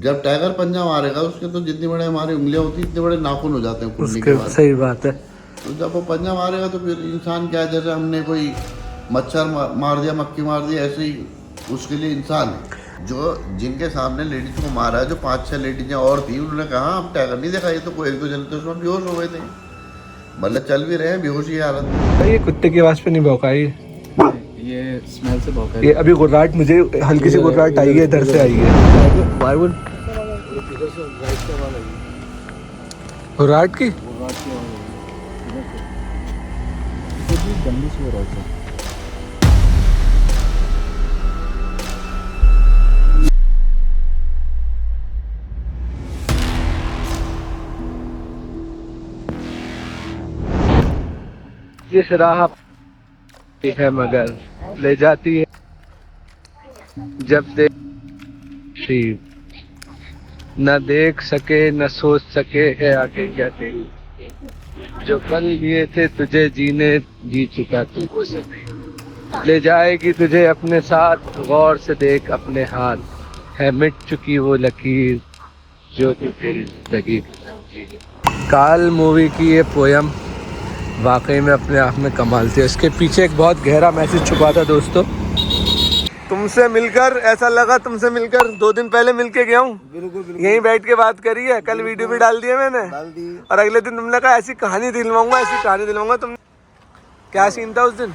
जब टाइगर पंजा मारेगा उसके तो जितनी बड़े हमारी उंगलियां होती इतने बड़े नाखून हो जाते हैं कुटने के उसके बाद। सही बात है। तो जब वो पंजा मारेगा तो फिर इंसान क्या, जैसे हमने कोई मच्छर मार दिया, मक्खी मार दी, ऐसे ही उसके लिए इंसान है। जो जिनके सामने लेडीज को मारा, जो 5-6 लेडीजें और थी, उन्होंने कहा हम टाइगर नहीं देखा, ये तो कोई 1-2 जन तो उसमें बेहोश हो गए थे, मतलब चल भी रहे हैं बेहोशी हालत में। ये कुत्ते की आवाज पे नहीं भौंका ये स्मेल से भौंका ये अभी गुर्राहट, मुझे हल्की सी गुर्राहट आई है, इधर से आई है गुर्राहट की। गंदी से हो रहा है। ये राह है मगर ले जाती है जब देखी, न देख सके न सोच सके है आगे क्या तेरी, जो पल लिए थे तुझे जीने जी चुका तू वो सभी, ले जाएगी तुझे अपने साथ, गौर से देख अपने हाथ, है मिट चुकी वो लकीर जो तू तेरी जिंदगी। काल मूवी की ये पोयम वाकई में अपने आप में कमाल थी। इसके पीछे एक बहुत गहरा मैसेज छुपा था दोस्तों। तुमसे मिलकर ऐसा लगा, तुमसे मिलकर 2 दिन पहले मिलके गया हूँ, यहीं बैठ के बात करी है, कल वीडियो भी डाल दिया मैंने, और अगले दिन तुमने कहा ऐसी कहानी दिलवाऊंगा, ऐसी कहानी दिलवाऊंगा। तुम क्या सीन था उस दिन?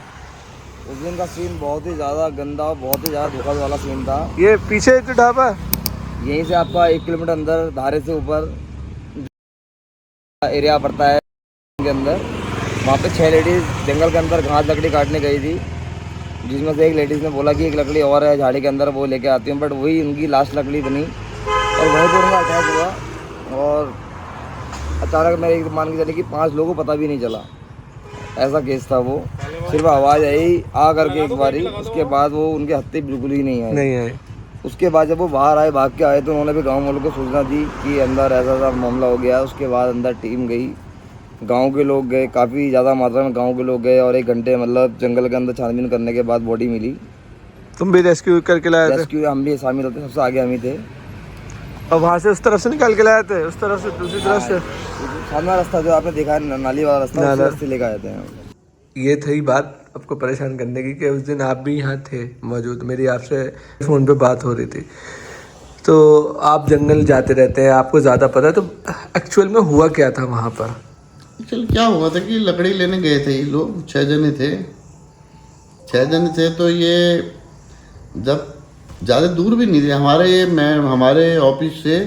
उस दिन का सीन बहुत ही ज़्यादा गंदा, बहुत ही ज़्यादा दुखद वाला सीन था। ये पीछे जो ढाबा, यहीं से आपका 1 किलोमीटर अंदर धारे से ऊपर एरिया पड़ता है के अंदर, वहाँ पे 6 लेडीज़ जंगल के अंदर घास लकड़ी काटने गई थी, जिसमें से एक लेडीज़ ने बोला कि एक लकड़ी और है झाड़ी के अंदर, वो लेके आती हूँ, बट वही उनकी लास्ट लकड़ी बनी और वहीं पर उनका अटैक हुआ। और अचानक मैं एक मान के चले कि 5 लोगों को पता भी नहीं चला, ऐसा केस था वो। सिर्फ आवाज़ आई आ करके एक बारी, उसके बाद वो उनके हत्थे बिल्कुल ही नहीं आए। उसके बाद जब वो बाहर आए, भाग के आए, तो उन्होंने भी गाँव वालों को सूचना दी कि अंदर ऐसा ऐसा मामला हो गया। उसके बाद अंदर टीम गई, गांव के लोग गए, काफ़ी ज़्यादा मात्रा में गांव के लोग गए, और 1 घंटे मतलब जंगल के अंदर छानबीन करने के बाद बॉडी मिली। तुम भी रेस्क्यू करके लाए थे? रेस्क्यू हम भी शामिल होते, सबसे आगे हम ही थे। और वहाँ से उस तरफ से निकाल के लाए थे, उस तरफ से, दूसरी तरफ से? सामने रास्ता जो आपने देखा है, नाली वाला रास्ता, उस रास्ते लेकर आए थे हम। ये थी बात आपको परेशान करने की कि उस दिन आप भी यहाँ थे मौजूद, मेरी आपसे फ़ोन पे बात हो रही थी। तो आप जंगल जाते रहते हैं, आपको ज़्यादा पता है, तो एक्चुअल में हुआ क्या था वहाँ पर? चल क्या हुआ था कि लकड़ी लेने गए थे ये लोग, 6 जने थे, 6 जने थे। तो ये जब ज़्यादा दूर भी नहीं थे हमारे ऑफिस से,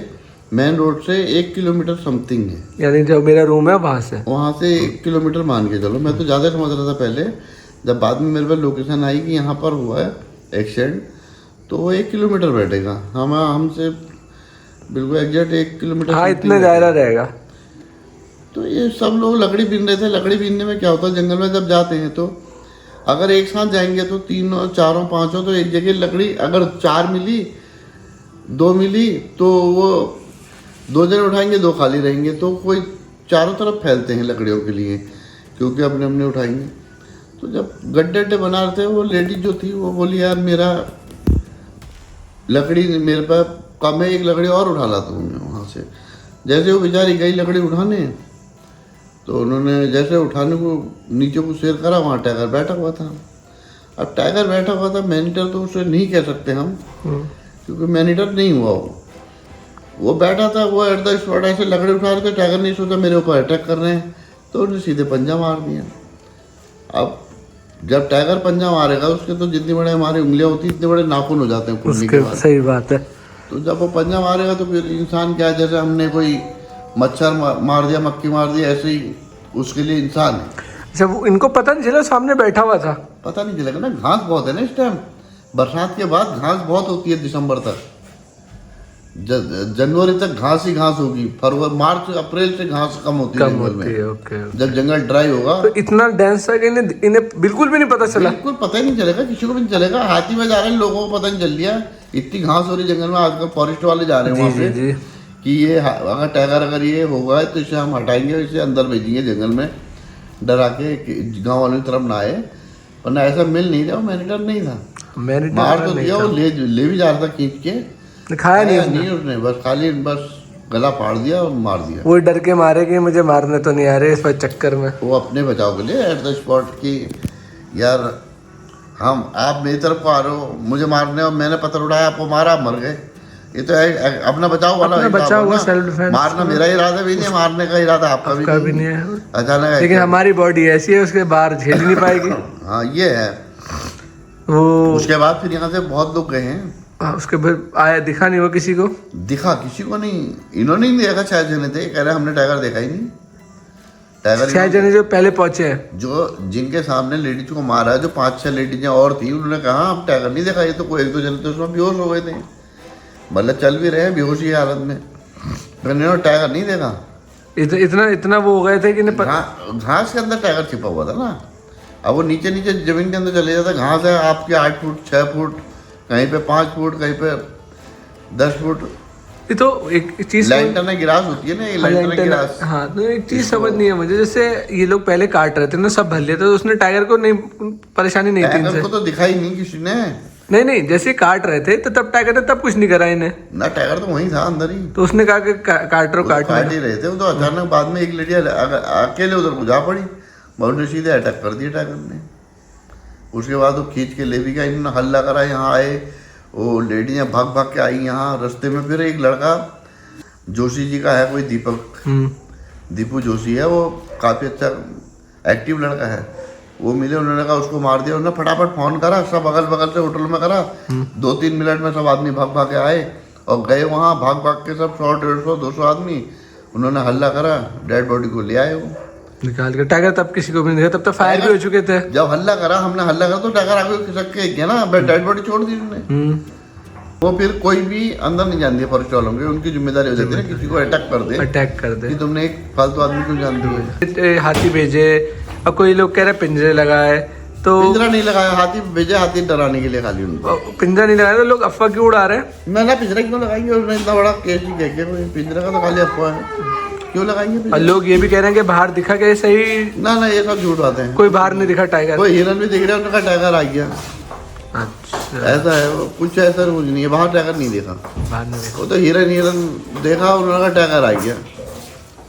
मेन रोड से 1 किलोमीटर समथिंग है, यानी जो मेरा रूम है वहाँ से 1 किलोमीटर मान के चलो। मैं तो ज़्यादा समझ रहा था पहले, जब बाद में मेरे पास लोकेशन आई कि यहाँ पर हुआ है एक्सीडेंट, तो वो 1 किलोमीटर बैठेगा हमसे बिल्कुल एग्जैक्ट 1 किलोमीटर। हाँ, इतना दायरा रहेगा। तो ये सब लोग लकड़ी बीन रहे थे। लकड़ी बीनने में क्या होता है, जंगल में जब जाते हैं तो अगर एक साथ जाएंगे तो 3, 4, 5, तो एक जगह लकड़ी अगर 4 मिली, 2 मिली, तो वो 2 जने उठाएंगे, 2 खाली रहेंगे, तो कोई चारों तरफ फैलते हैं लकड़ियों के लिए, क्योंकि अपने अपने उठाएंगे। तो जब गड्ढे अड्डे बना रहे थे, वो लेडीज जो थी वो बोली यार मेरा लकड़ी मेरे पास कम है, एक लकड़ी और उठा लाता हूँ मैं वहाँ से। जैसे वो बेचारी गई लकड़ी उठाने, तो उन्होंने जैसे उठाने को नीचे को शेर करा, वहाँ टाइगर बैठा हुआ था। अब टाइगर बैठा हुआ था, मैनीटर तो उसे नहीं कह सकते हम, क्योंकि मैनीटर नहीं हुआ वो बैठा था। वो एट द स्पॉट ऐसे लकड़ी उठा रहे थे, टाइगर नहीं सोचा मेरे ऊपर अटैक कर रहे हैं, तो उन्हें सीधे पंजा मार दिया। अब जब टाइगर पंजा मारेगा उसके तो जितनी बड़े हमारी उंगलियां होती इतने बड़े नाखून हो जाते हैं कुटने के बाद। सही बात है। तो जब वो पंजा मारेगा तो फिर इंसान क्या, जैसे हमने कोई मच्छर मार दिया, मक्खी मार दी, ऐसे ही उसके लिए इंसान है। अच्छा, वो इनको पता नहीं चला सामने बैठा हुआ था? पता नहीं चलेगा ना, घास बहुत है ना इस टाइम, बरसात के बाद घास बहुत होती है दिसंबर तक, जनवरी तक घास ही घास होगी, फरवरी, मार्च, अप्रैल से घास कम होती है जंगल में। ओके। जब जंगल ड्राई होगा तो इतना डेंस है कि इन्हें बिल्कुल भी नहीं पता चला? बिल्कुल पता ही नहीं चलेगा, किसी को भी नहीं चलेगा। हाथी में जा रहे हैं, लोगों को पता नहीं चल लिया, इतनी घास हो रही जंगल में। आजकल फॉरेस्ट वाले जा रहे हैं वहाँ पे कि ये अगर टाइगर अगर ये होगा तो इसे हम हटाएंगे, इसे अंदर भेजेंगे जंगल में, डरा के गाँव वालों की तरफ ना आए, वरना ऐसा मिल नहीं रहा। मैनीटर नहीं था, मार तो दिया, वो ले भी जा रहा था खींच के, दिखाया नहीं उसने। नहीं उसने, बस खाली बस गला फाड़ दिया और मार दिया। वो डर के मारे कि मुझे मारने तो नहीं आ रहे इस पर चक्कर में। वो अपने बचाव के लिए एट द स्पॉट की यार आप मेरी तरफ को आ रहे हो मुझे मारने और मैंने पत्थर उठाया आपको मारा आप मर गए। ये तो अपना बचाव वाला अपना बचाव हुआ, सेल्फ डिफेंस। मारना मेरा इरादा भी नहीं है, मारने का इरादा आपका भी नहीं है। अचानक लेकिन हमारी बॉडी ऐसी है उसके बाहर झेल नहीं पाएगी। हाँ ये है। वो उसके बाद फिर यहाँ से बहुत लोग गए हैं। उसके फिर आया दिखा नहीं वो किसी को, दिखा किसी को नहीं, इन्होंने नहीं देखा, 6 जने थे कह रहे हमने टाइगर देखा ही नहीं। टाइगर 6 जने जो पहले पहुंचे हैं, जो जिनके सामने लेडीज को मारा है, जो 5-6 लेडीज और थी, उन्होंने कहा हम टाइगर नहीं देखा। ये तो कोई 1-2 जने तो उसमें बेहोश हो गए थे, मतलब चल भी रहे हैं बेहोशी की हालत में, मैंने टाइगर नहीं देखा। इतना वो हो गए थे कि घास के अंदर टाइगर छिपा हुआ था ना। अब वो नीचे नीचे जमीन के अंदर चले जाता, घास है आपके 8 फुट 6 फुट, कहीं पे 5 फुट, कहीं पे 10 फुट। ये तो एक चीज लैंटर्न गिरास होती है ना, ये लैंटर्न गिरास। हाँ तो एक चीज समझ नहीं है मुझे, जैसे ये लोग पहले काट रहे थे ना सब भले, तो उसने टाइगर को नहीं परेशानी नहीं थी इनसे। को तो दिखाई नहीं किसी ने। नहीं जैसे काट रहे थे तो तब टाइगर ने तब कुछ नहीं करा इन्हें ना, टाइगर तो वहीं था अंदर ही। तो उसने कहा कि काट ही रहे थे वो तो। अचानक बाद में एक लेडी अकेले उधर जा पड़ी, उसने सीधे अटैक कर दिया टाइगर ने। उसके बाद वो खींच के ले भी गया, इन्होंने हल्ला करा, यहाँ आए वो लेडियाँ भाग भाग के आई यहाँ रास्ते में। फिर एक लड़का जोशी जी का है कोई दीपू जोशी है, वो काफ़ी अच्छा एक्टिव लड़का है, वो मिले, उन्होंने कहा उसको मार दिया। उन्होंने फटाफट फ़ोन करा, सब अगल बगल से होटल में करा, 2-3 मिनट में सब आदमी भाग भाग के आए और गए वहाँ, भाग भाग के सब 100-150-200 आदमी, उन्होंने हल्ला करा, डेड बॉडी को ले आए वो निकाल कर। टाइगर तब किसी को भी नहीं देखा, तब तो फायर भी हो चुके थे। जब हल्ला करा, हमने हल्ला करा तो टाइगर आगे खिसक के गया ना, डेड बॉडी छोड़ दी उन्होंने। वो फिर कोई भी अंदर नहीं जान दिया फॉरेस्ट वालों की, उनकी जिम्मेदारी हो जाती है ना, किसी को अटैक कर दे कि तुमने एक फालतू आदमी को जान दिया। हाथी भेजे और कोई लोग कह रहे पिंजरे लगाए, तो पिंजरा नहीं लगाया, हाथी भेजे, हाथी डराने के लिए खाली उनको। पिंजरा नहीं लगाया तो लोग अफवाह क्यों उड़ा रहे हैं? ना पिंजरा क्यों लगाएंगे, उसने इतना बड़ा केस ही कह के, पिंजरा का तो खाली अफवाह है, क्यों लगाएंगे? और लोग ये भी कह रहे हैं कि बाहर दिखा के सही। ना ये सब झूठ बातें हैं, कोई बाहर नहीं दिखा टाइगर, कोई हिरन भी दिख रहा है, उनका टाइगर आ गया। अच्छा ऐसा है वो, कुछ ऐसा कुछ नहीं है, बाहर टाइगर नहीं देखा, बाहर नहीं देखा। वो तो हिरन देखा, उन्होंने टाइगर आ गया।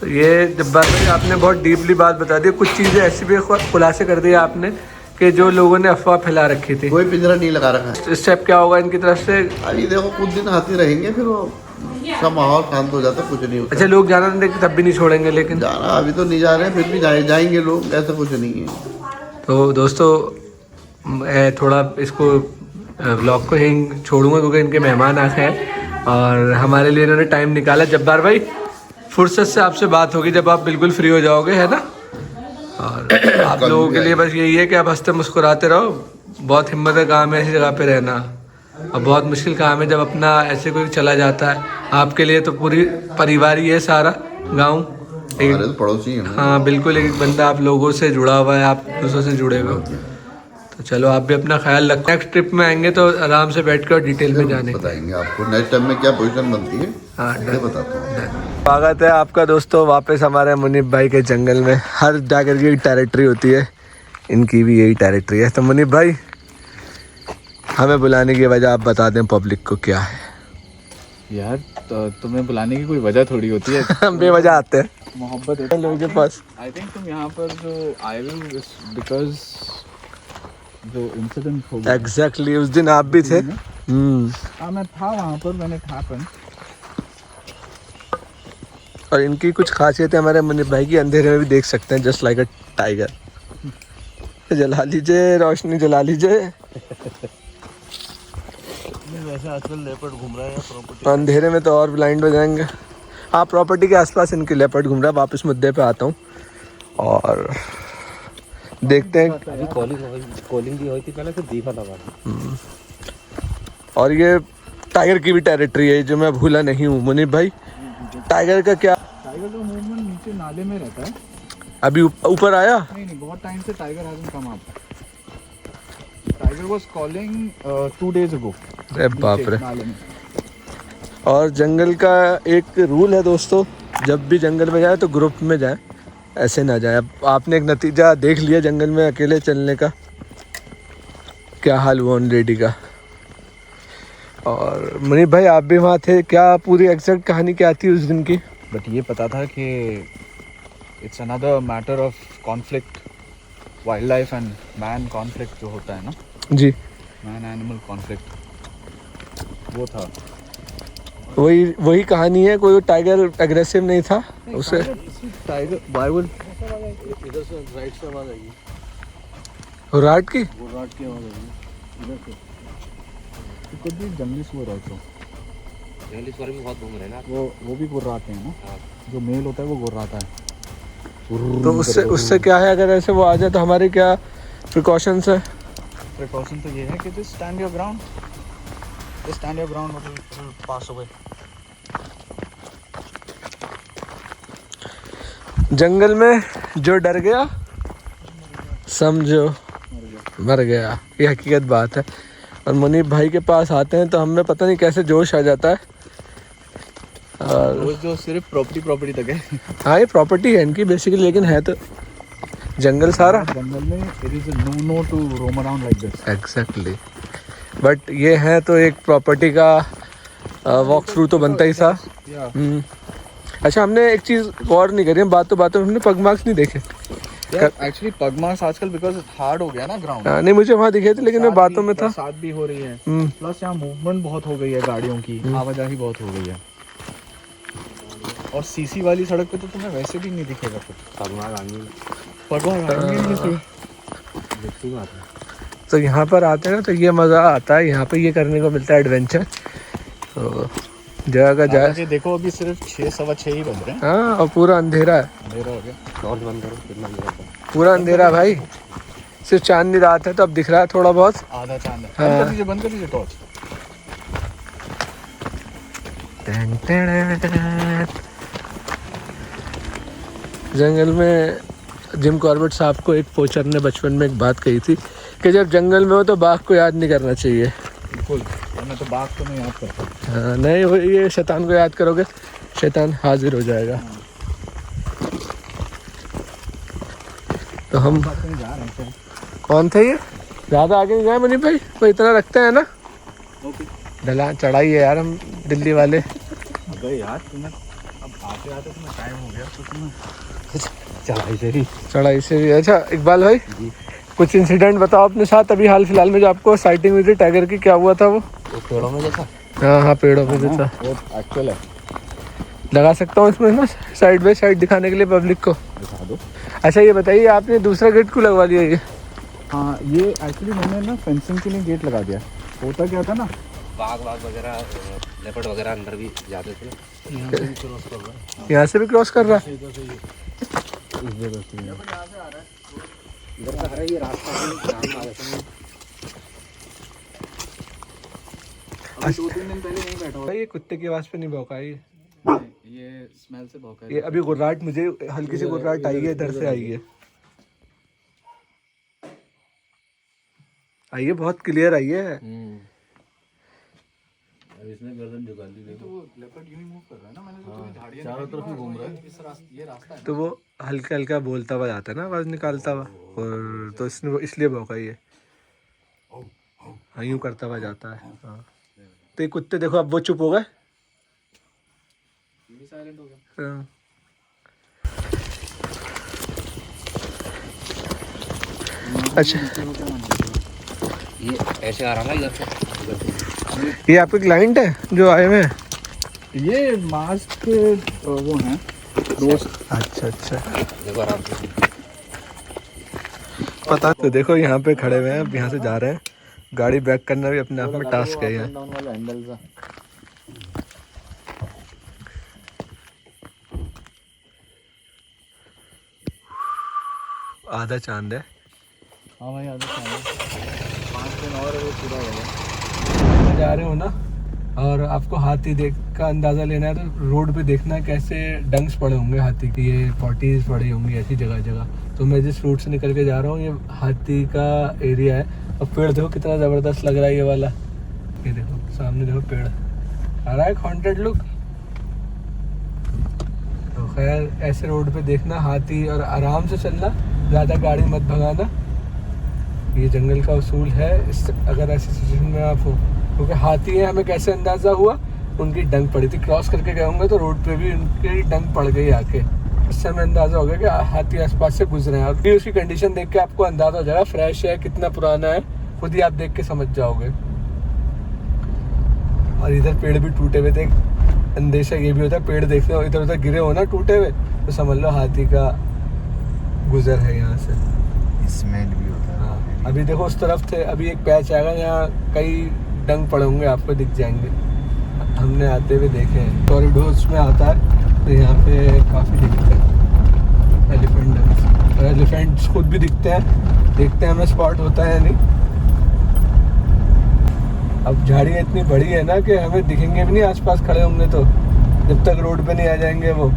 तो ये जब बात आपने बहुत डीपली बात बता दी, कुछ चीज़ें ऐसी भी खुलासे कर दिया आपने कि जो लोगों ने अफवाह फैला रखी थी। कोई पिंजरा नहीं लगा रखा है। स्टेप क्या होगा इनकी तरफ से? अभी देखो कुछ दिन हाथी रहेंगे, फिर वो सब माहौल शांत हो जाता, कुछ नहीं होता। अच्छा लोग जाना नहीं देखे तब भी नहीं छोड़ेंगे? लेकिन जाना अभी तो नहीं जा रहे हैं, फिर भी जाएंगे लोग, ऐसा कुछ नहीं है। तो दोस्तों मैं थोड़ा इसको ब्लॉग को यहीं छोड़ूंगा क्योंकि इनके मेहमान आ गए हैं और हमारे लिए इन्होंने टाइम निकाला। जब्बार भाई फुर्सत से आपसे बात होगी जब आप बिल्कुल फ्री हो जाओगे, है ना? और आप लोगों के लिए बस यही है कि आप हंसते मुस्कुराते रहो। बहुत हिम्मत का काम है ऐसी जगह पे रहना, और बहुत मुश्किल काम है जब अपना ऐसे कोई चला जाता है। आपके लिए तो पूरी परिवार ही है, सारा गाँव तो पड़ोसी हैं। हाँ बिल्कुल, एक बंदा आप लोगों से जुड़ा हुआ है, आप दूसरों से जुड़े हुए हो। तो चलो आप भी अपना ख्याल रखो, नेक्स्ट ट्रिप में आएंगे तो आराम से बैठ कर डिटेल में जाने बताएंगे आपको नेक्स्ट टाइम में क्या पोजीशन बनती है। हाँ बताता हूँ। स्वागत है आपका दोस्तों वापस हमारे मुनीब भाई के जंगल में। हर टाइगर की एक टेरिटरी होती है, इनकी भी यही टेरिटरी है। तो मुनीब भाई हमें बुलाने की वजह आप बता दें पब्लिक को क्या है? यार तो तुम्हें बुलाने की कोई वजह थोड़ी होती है। हम बेवजह आते हैं, मोहब्बत है लोगों के पास। आई थिंक तुम यहाँ पर जो आए हो बिकॉज जो इंसिडेंट हो गया। एग्जैक्टली उस दिन आप भी थे। हाँ मैं था वहाँ पर, मैंने था पर। और इनकी कुछ खासियत है हमारे मुनीब भाई की, अंधेरे में भी देख सकते हैं, जस्ट लाइक अ टाइगर। जला लीजिए, रोशनी जला लीजिए। वैसे आजकल लेपर्ड घूम रहा है प्रॉपर्टी, अंधेरे में तो और ब्लाइंड हो जाएंगे। हाँ प्रॉपर्टी के आसपास इनके लेपर्ड घूम रहा है। वापस मुद्दे पे आता हूँ और देखते हैं। कॉलिंग भी हुई थी पहले से देखा था। और ये टाइगर की भी टेरिटरी है जो मैं भूला नहीं हूँ। मुनीब भाई टाइगर का क्या? टाइगर का मूवमेंट नीचे नाले में रहता है। अभी ऊपर आया? नहीं बहुत टाइम से tiger hasn't come up. Tiger was calling 2 days ago। अरे बाप रे। और जंगल का एक रूल है दोस्तों, जब भी जंगल में जाए तो ग्रुप में जाए, ऐसे ना जाए। अब आपने एक नतीजा देख लिया जंगल में अकेले चलने का, क्या हाल हुआ उन लेडी का। और मुनीब भाई आप भी वहाँ थे, क्या पूरी एग्जैक्ट कहानी क्या थी उस दिन की? बट ये पता था कि it's another matter of conflict, wild life and man conflict जो होता है ना, जी, मैन एनिमल कॉन्फ्लिक्ट, वो था। वही कहानी है। कोई टाइगर एग्रेसिव नहीं था उसे। टाइगर वाई वुड इधर से राइट से आवाज आई, राट की वो राट की आवाज आई इधर से। इट कुड बी जंगली सुअर आल्सो। जंगली सुअर भी बहुत घूम रहे हैं ना, वो भी गुर्राते हैं ना, जो मेल होता है वो गुर्राता है। तो उससे क्या है, अगर ऐसे वो आ जाए तो हमारी क्या प्रिकॉशंस है? प्रिकॉशन तो ये है कि just stand your ground, just stand your ground, मतलब पास अवे। जंगल में जो डर गया समझो मर गया, ये हकीकत बात है। और मुनीब भाई के पास आते हैं तो हमें पता नहीं कैसे जोश आ जाता है। और वो जो सिर्फ प्रॉपर्टी तक है। हाँ, ये प्रॉपर्टी है इनकी बेसिकली, लेकिन है तो जंगल सारा। जंगल में it is no to roam around like this. Exactly, but ये है तो एक प्रॉपर्टी का वॉक थ्रू तो बनता ही था। अच्छा, हमने एक चीज़ गौर नहीं करी, बातों बातों में हमने पग मार्क्स नहीं देखे। एक्चुअली पग मार्क्स आजकल बिकॉज हार्ड हो गया ना ग्राउंड। नहीं, मुझे वहाँ दिखे थे, लेकिन मैं बातों में था। बरसात भी हो रही है, प्लस यहाँ मूवमेंट बहुत हो गई है, गाड़ियों की आवाजाही बहुत हो गई है। और सीसी वाली सड़क पे तो तुम्हें वैसे भी नहीं दिखेगा कुछ। तो यहाँ पर आते हैं ना तो ये मज़ा आता है, यहाँ पे ये करने को मिलता है एडवेंचर। तो जगह का जाए। देखो अभी सिर्फ 6-6:15 ही बज रहे हैं। हाँ, और पूरा अंधेरा है, अंधेरा हो गया। टॉर्च बंद करो, कितना अंधेरा है। पूरा अंधेरा भाई, सिर्फ चांदनी रात है तो अब दिख रहा है थोड़ा बहुत। आधा चांद है। हाँ। बंद कर दीजिए टॉर्च। जंगल में जिम कॉर्बेट साहब को एक पोचर ने बचपन में एक बात कही थी कि जब जंगल में हो तो बाघ को याद नहीं करना चाहिए। बिल्कुल, मैं तो बाघ को नहीं याद करता। हाँ, नहीं, वो ये शैतान को याद करोगे, शैतान हाजिर हो जाएगा। तो हम जा रहे हैं। कौन थे ये? ज़्यादा आगे नहीं जाए मनी भाई, वो इतना रखते हैं ना। ढलान चढ़ाई है यार, हम दिल्ली वाले। अबे यार तुम्हें अब आते आते तुम्हें टाइम हो गया तो तुम्हें चढ़ाई से भी। अच्छा इकबाल भाई, कुछ इंसिडेंट बताओ अपने साथ अभी हाल फिलहाल में जो आपको साइटिंग हुई थी टाइगर की, क्या हुआ था वो? पेड़ों में देखा। हाँ, पेड़ों में देखा। वो एक्चुअल है। लगा सकता हूँ इसमें ना साइड बाई साइड दिखाने के लिए पब्लिक को। दिखा दो। अच्छा ये बताइए, आपने दूसरा गेट क्यों लगवा दिया ये? हाँ, ये एक्चुअली मैंने ना फेंसिंग के लिए गेट लगा दिया। होता क्या था ना, बाघ वगैरह, लेपर्ड वगैरह अंदर भी जाते थे। यहाँ से भी क्रॉस कर रहा है। इधर का है ये रास्ता। अभी 2-3 दिन पहले नहीं बैठा हुआ। ये कुत्ते की आवाज़ पे नहीं भौंका ये स्मेल से भौंका है। ये अभी गुर्राहट, मुझे हल्की सी गुर्राहट आई है, इधर से आई है। आइए, बहुत क्लियर आई है। अब इसने गर्दन झुका दी। तो वो लेपर्ड यूं ही मूव कर रहा है ना, मैंने जो तुम्हें झाड़ियां चारों तरफ ही घूम रहा है। इस रास्ते, ये रास्ता है तो वो हल्का हल्का बोलता हुआ जाता है ना, आवाज़ निकालता हुआ, और तो इसने इसलिए भौंका ये। हाँ, यूँ करता हुआ जाता है। हाँ, तो ये कुत्ते देखो अब वो चुप हो गए। साइलेंट हो गया। हाँ। अच्छा, ये ऐसे आ रहा ना इधर से। ये आपके क्लाइंट है जो आए हुए हैं? ये मास्क वो हैं दोस्त। अच्छा अच्छा, देखो आराम से। पता तो देखो यहाँ पे खड़े हुए हैं, अब यहाँ से जा रहे हैं। गाड़ी बैक करना भी अपने आप में टास्क है यार। आधा चांद है। हाँ भाई, आधा चांद है। 5 दिन और वो पूरा हो गया। जा रहे हो ना, और आपको हाथी देख का अंदाज़ा लेना है तो रोड पे देखना है कैसे डंक्स पड़े होंगे हाथी के, ये पॉटीज पड़ी होंगी ऐसी जगह जगह। तो मैं जिस रूट से निकल के जा रहा हूँ ये हाथी का एरिया है। और पेड़ देखो कितना ज़बरदस्त लग रहा है ये वाला। ये देखो सामने, देखो पेड़ आ रहा है, हॉन्टेड लुक। तो खैर ऐसे रोड पे देखना हाथी, और आराम से चलना, ज़्यादा गाड़ी मत भगाना। ये जंगल का उसूल है। इस अगर ऐसी सिचुएशन में आप हो क्योंकि हाथी है हमें कैसे अंदाजा हुआ, उनकी डंक पड़ी थी, क्रॉस करके गए होंगे तो रोड पे भी उनकी डंक पड़ गई आके, इससे हमें अंदाजा हो गया कि हाथी आसपास से गुजरे हैं। और फिर उसकी कंडीशन देख के आपको अंदाजा हो जाएगा फ्रेश है कितना पुराना है, खुद ही आप देख के समझ जाओगे। और इधर पेड़ भी टूटे हुए थे, अंदेशा ये भी होता है पेड़ देखते हो इधर उधर गिरे हो ना टूटे हुए तो समझ लो हाथी का गुजर है यहाँ से। स्मेल भी होता है। हाँ, अभी देखो उस तरफ थे, अभी एक पैच आएगा यहाँ कई डंक पड़े होंगे आपको दिख जाएंगे, हमने आते हुए देखे हैं। कॉरिडोर्स में आता है तो यहाँ पे काफ़ी दिखते हैं एलिफेंट, और एलिफेंट्स खुद भी दिखते हैं, देखते हैं हमें स्पॉट होता है या नहीं। अब झाड़ियाँ इतनी बड़ी है ना कि हमें दिखेंगे भी नहीं आसपास खड़े होंगे तो, जब तक रोड पे नहीं आ जाएंगे वो।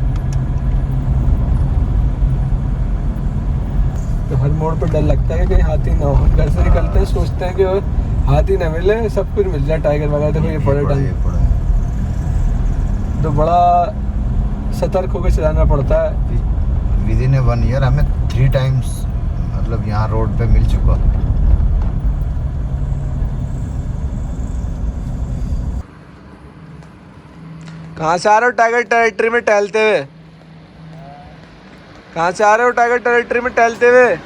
तो हर मोड़ पर डर लगता है कि कहीं हाथी ना हो। हम घर से निकलते हैं सोचते हैं कि हाथी ना मिले, सब कुछ मिल जाए, टाइगर वगैरह। देखो ये बड़े डंक, तो बड़ा सतर्क होकर चलाना पड़ता है। विद इन 1 ईयर हमें 3 टाइम्स मतलब यहाँ रोड पे मिल चुका। कहाँ से आ रहे हो टाइगर टेरिटरी में टहलते हुए? कहाँ से आ रहे हो टाइगर टेरिटरी में टहलते हुए?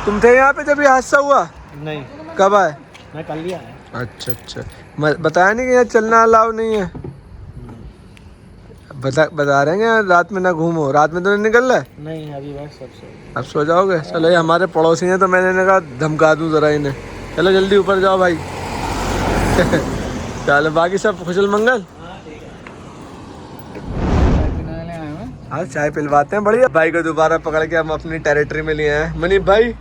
तुम थे यहाँ पे जब ये हादसा हुआ? नहीं, कब आए? मैं कल ही आया। अच्छा, बताया नहीं कि यहाँ चलना अलाउ नहीं है? बता रहे हैं रात में ना घूमो, रात में तो नहीं निकल रहा है? नहीं, अभी बस सब अब सो जाओगे? चलो ये हमारे पड़ोसी हैं तो मैंने कहा धमका दूं जरा इन्हें। चलो जल्दी ऊपर जाओ भाई। चलो बाकी सब कुशल मंगल। हाँ चाय पिलवाते हैं बढ़िया। भाई को दोबारा पकड़ के हम अपनी टेरिटरी में लिए हैं। मनीप भाई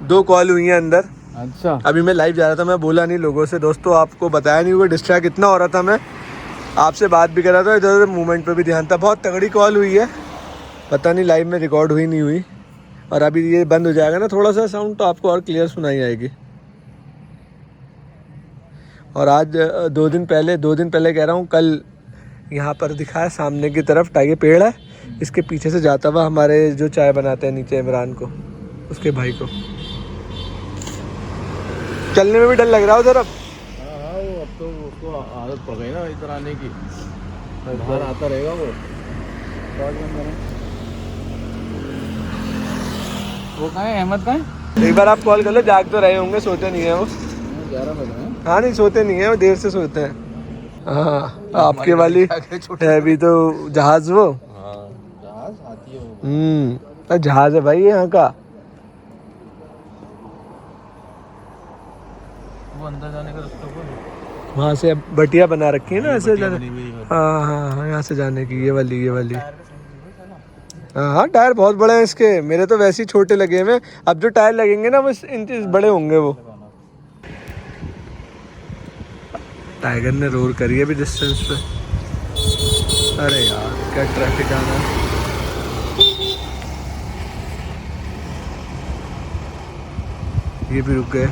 2 कॉल हुई हैं अंदर। अच्छा, अभी मैं लाइव जा रहा था, मैं बोला नहीं लोगों से दोस्तों, आपको बताया नहीं, वो डिस्ट्रैक्ट इतना हो रहा था, मैं आपसे बात भी कर रहा था, इधर उधर मूवमेंट पे भी ध्यान था। बहुत तगड़ी कॉल हुई है, पता नहीं लाइव में रिकॉर्ड हुई नहीं हुई। और अभी ये बंद हो जाएगा ना थोड़ा सा साउंड, तो आपको और क्लियर सुनाई आएगी। और आज 2 दिन पहले कह रहा हूँ, कल यहाँ पर दिखा है सामने की तरफ टाइगर पेड़ है, इसके पीछे से जाता हुआ हमारे जो चाय बनाते हैं नीचे इमरान को, उसके भाई को। चलने में भी डर लग रहा है उधर अब। वो अब तो उसको आदत पड़ गई ना इधर आने की, बाहर आता रहेगा वो। वो कहाँ है, अहमद कहाँ है? एक बार आप कॉल कर लो, जाग तो रहे होंगे, सोते नहीं है वो। 11 बजे हैं। हाँ नहीं सोते नहीं है वो, देर से सोते हैं। हाँ आपके वाली है भी तो जहाज वो। जहाज हाथी हो। जहाज है भाई यहाँ का। वो अंदर जाने का रास्ता कौन है? वहाँ से बटिया बना रखी है ना ऐसे बटिया बनी हुई है। हाँ यहाँ से जाने की, ये वाली। हाँ टायर बहुत बड़े हैं इसके, मेरे तो वैसे ही छोटे लगे हैं। अब जो टायर लगेंगे ना वो इंच बड़े होंगे वो। टाइगर ने रोर करी है अभी डिस्टेंस पे। अरे यार क्या ट्रैफिक आ रहा है। ये भी रुक गए।